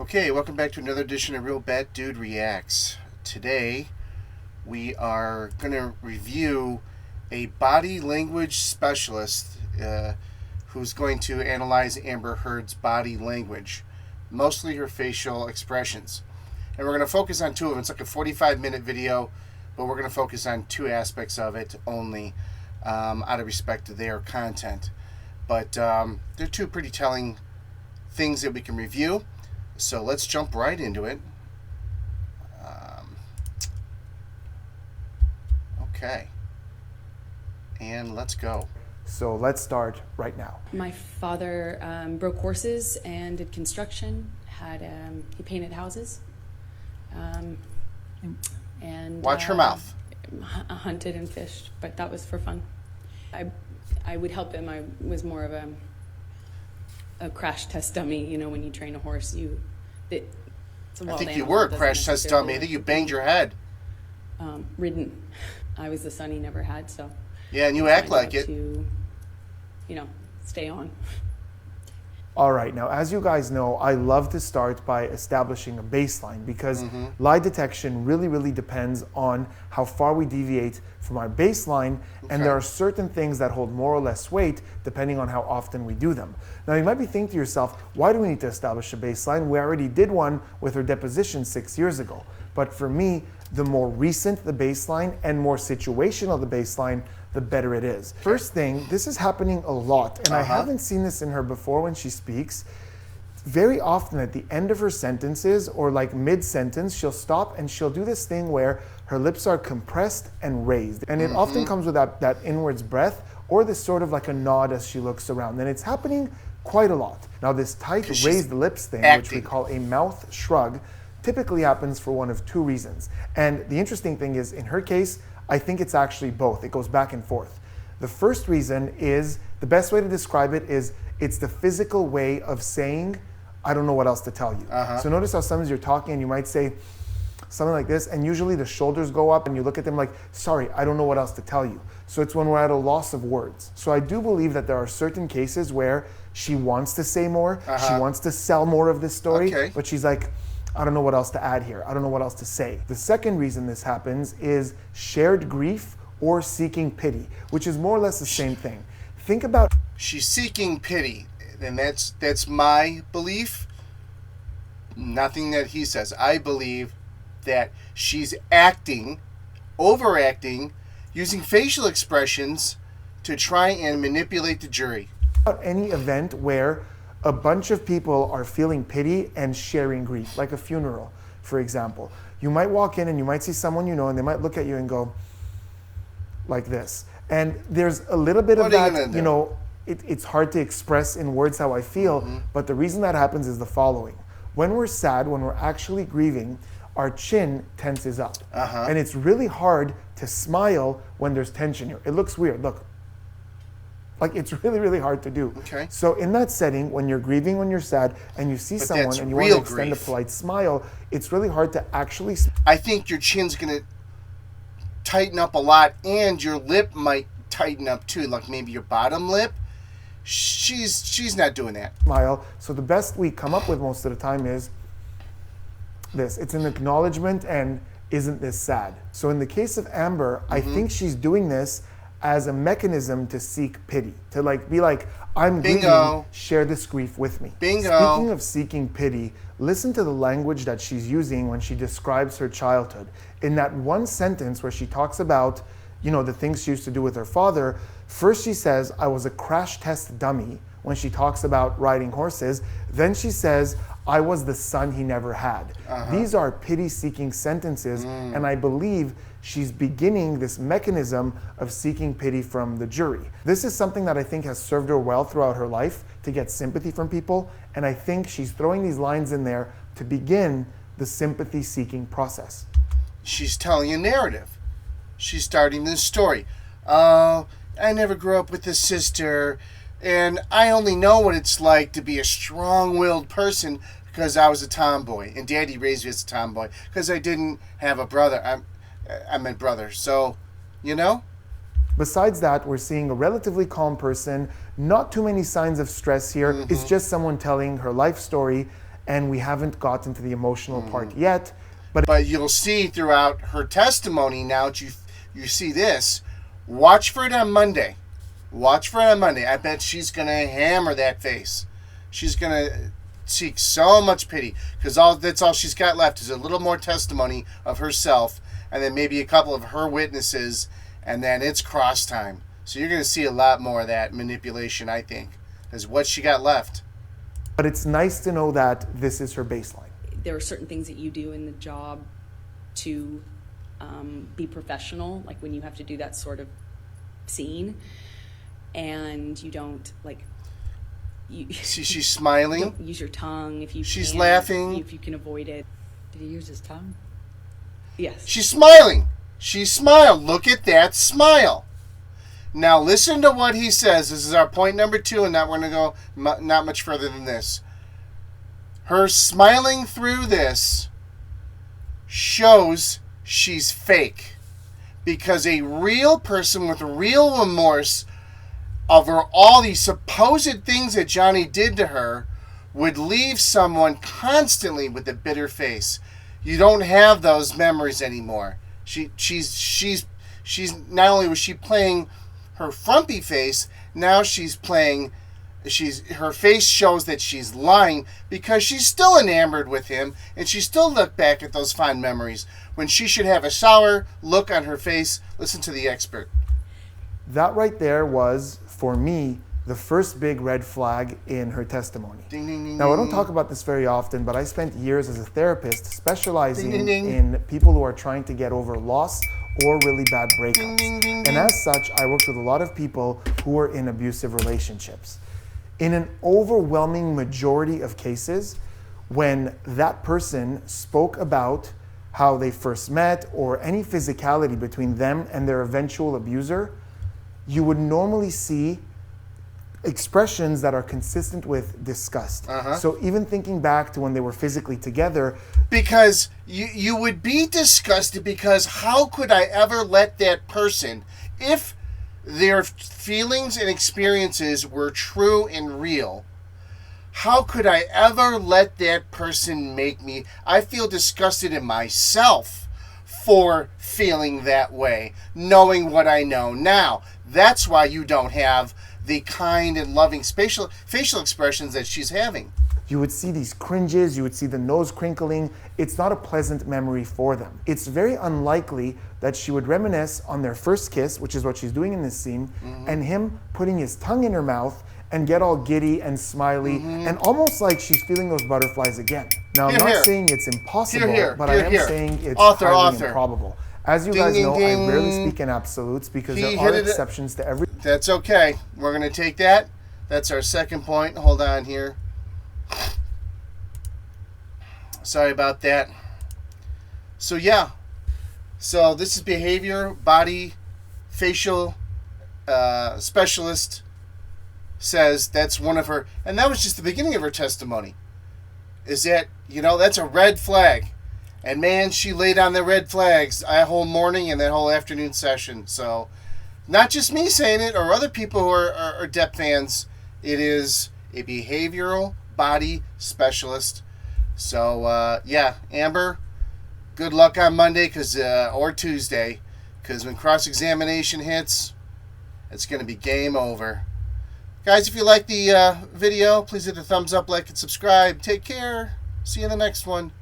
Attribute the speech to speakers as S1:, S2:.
S1: Okay, welcome back to another edition of Real BatDude Reacts. Today, we are going to review a body language specialist who's going to analyze Amber Heard's body language, mostly her facial expressions. And we're going to focus on two of them. It's like a 45-minute video, but we're going to focus on two aspects of it only out of respect to their content. But they're two pretty telling things that we can review. So let's jump right into it. Okay. And let's go.
S2: So let's start right now.
S3: My father broke horses and did construction. He painted houses. And
S1: Watch her mouth.
S3: Hunted and fished, but that was for fun. I would help him. I was more of a crash test dummy. You know, when you train a horse, it's a wild
S1: I think you
S3: animal.
S1: were
S3: It
S1: a
S3: doesn't
S1: crash test
S3: necessarily
S1: dummy. I think you banged your head.
S3: Ridden. I was the son he never had, so.
S1: Yeah, and you
S3: I
S1: act
S3: tried
S1: like it.
S3: to, stay on.
S2: All right, now as you guys know, I love to start by establishing a baseline because lie detection really depends on how far we deviate from our baseline, and there are certain things that hold more or less weight depending on how often we do them. Now you might be thinking to yourself, why do we need to establish a baseline? We already did one with her deposition 6 years ago. But for me, the more recent the baseline and more situational the baseline, the better it is. First thing, this is happening a lot, and I haven't seen this in her before when she speaks. Very often at the end of her sentences or like mid-sentence, she'll stop and she'll do this thing where her lips are compressed and raised. And it often comes with that inwards breath or this sort of like a nod as she looks around. And it's happening quite a lot. Now this tight raised lips thing, which we call a mouth shrug, typically happens for one of two reasons. And the interesting thing is, in her case, I think it's actually both. It goes back and forth. The first reason is, the best way to describe it is, it's the physical way of saying, I don't know what else to tell you. So notice how sometimes you're talking and you might say something like this, and usually the shoulders go up and you look at them like, sorry, I don't know what else to tell you. So it's when we're at a loss of words. So I do believe that there are certain cases where she wants to say more, she wants to sell more of this story, but she's like, I don't know what else to add here. I don't know what else to say. The second reason this happens is shared grief or seeking pity, which is more or less the same thing. Think about...
S1: She's seeking pity, and that's my belief. Nothing that he says. I believe that she's acting, overacting, using facial expressions to try and manipulate the jury.
S2: Any event where a bunch of people are feeling pity and sharing grief, like a funeral, for example. You might walk in and you might see someone you know, and they might look at you and go like this. And there's a little bit of that, you know, it's hard to express in words how I feel, but the reason that happens is the following. When we're sad, when we're actually grieving, our chin tenses up. And it's really hard to smile when there's tension here. It looks weird, look. Like, it's really hard to do. So in that setting, when you're grieving, when you're sad, and you see someone and you want to extend a polite smile, it's really hard to actually...
S1: I think your chin's going to tighten up a lot, and your lip might tighten up too, like maybe your bottom lip. She's not doing that.
S2: Smile. So the best we come up with most of the time is this. It's an acknowledgement and isn't this sad? So in the case of Amber, I think she's doing this as a mechanism to seek pity, to be like, I'm grieving, share this grief with me. Speaking of seeking pity, listen to the language that she's using when she describes her childhood. In that one sentence where she talks about, you know, the things she used to do with her father, first she says, I was a crash test dummy when she talks about riding horses. Then she says, I was the son he never had. These are pity-seeking sentences, and I believe she's beginning this mechanism of seeking pity from the jury. This is something that I think has served her well throughout her life, to get sympathy from people, and I think she's throwing these lines in there to begin the sympathy-seeking process.
S1: She's telling a narrative. She's starting this story. Oh, I never grew up with a sister, and I only know what it's like to be a strong-willed person because I was a tomboy, and Daddy raised me as a tomboy because I didn't have a brother. I meant brother. So, you know?
S2: Besides that, we're seeing a relatively calm person, not too many signs of stress here. It's just someone telling her life story, and we haven't gotten to the emotional part yet.
S1: But you'll see throughout her testimony now that you see this. Watch for it on Monday. Watch for it on Monday. I bet she's going to hammer that face. She's going to seek so much pity because that's all she's got left is a little more testimony of herself and then maybe a couple of her witnesses, and then it's cross time. So you're going to see a lot more of that manipulation, I think, is what she got left.
S2: But it's nice to know that this is her baseline.
S3: There are certain things that you do in the job to be professional, like when you have to do that sort of scene, and you don't
S1: See, she's smiling.
S3: Don't use your tongue if you.
S1: She's
S3: can,
S1: laughing.
S3: if you can avoid it.
S4: Did he use his tongue?
S3: Yes.
S1: She's smiling. She smiled. Look at that smile. Now listen to what he says. This is our point number 2, and now we're going to go not much further than this. Her smiling through this shows she's fake. Because a real person with real remorse over all these supposed things that Johnny did to her would leave someone constantly with a bitter face. You don't have those memories anymore. She's not only was she playing her frumpy face, now her face shows that she's lying because she's still enamored with him and she still look back at those fond memories when she should have a sour look on her face. Listen to the expert.
S2: That right there was, for me, the first big red flag in her testimony.
S1: Ding, ding, ding,
S2: Now, I don't
S1: ding.
S2: talk about this very often, but I spent years as a therapist specializing
S1: Ding, ding, ding.
S2: in people who are trying to get over loss or really bad breakups.
S1: Ding, ding, ding,
S2: And
S1: ding.
S2: as such, I worked with a lot of people who were in abusive relationships. In an overwhelming majority of cases, when that person spoke about how they first met or any physicality between them and their eventual abuser, you would normally see expressions that are consistent with disgust. So even thinking back to when they were physically together,
S1: Because you would be disgusted because how could I ever let that person, if their feelings and experiences were true and real, how could I ever let that person make me, I feel disgusted in myself for feeling that way, knowing what I know now. That's why you don't have the kind and loving facial expressions that she's having.
S2: you would see these cringes, you would see the nose crinkling. It's not a pleasant memory for them. It's very unlikely that she would reminisce on their first kiss, which is what she's doing in this scene, and him putting his tongue in her mouth and get all giddy and smiley and almost like she's feeling those butterflies again. Now, I'm not saying it's impossible, but I am saying it's highly improbable. As you guys know, I rarely speak in absolutes because there are exceptions to every...
S1: That's okay. We're going to take that. That's our second point. Hold on here. Sorry about that. So, yeah. So, this is behavior, body, facial specialist says that's one of her... And that was just the beginning of her testimony. Is that, that's a red flag. And, man, she laid on the red flags that whole morning and that whole afternoon session. So, not just me saying it or other people who are Depp fans. It is a behavioral body specialist. So, yeah, Amber, good luck on Monday or Tuesday. Because when cross-examination hits, it's going to be game over. Guys, if you like the video, please hit the thumbs up, like, and subscribe. Take care. See you in the next one.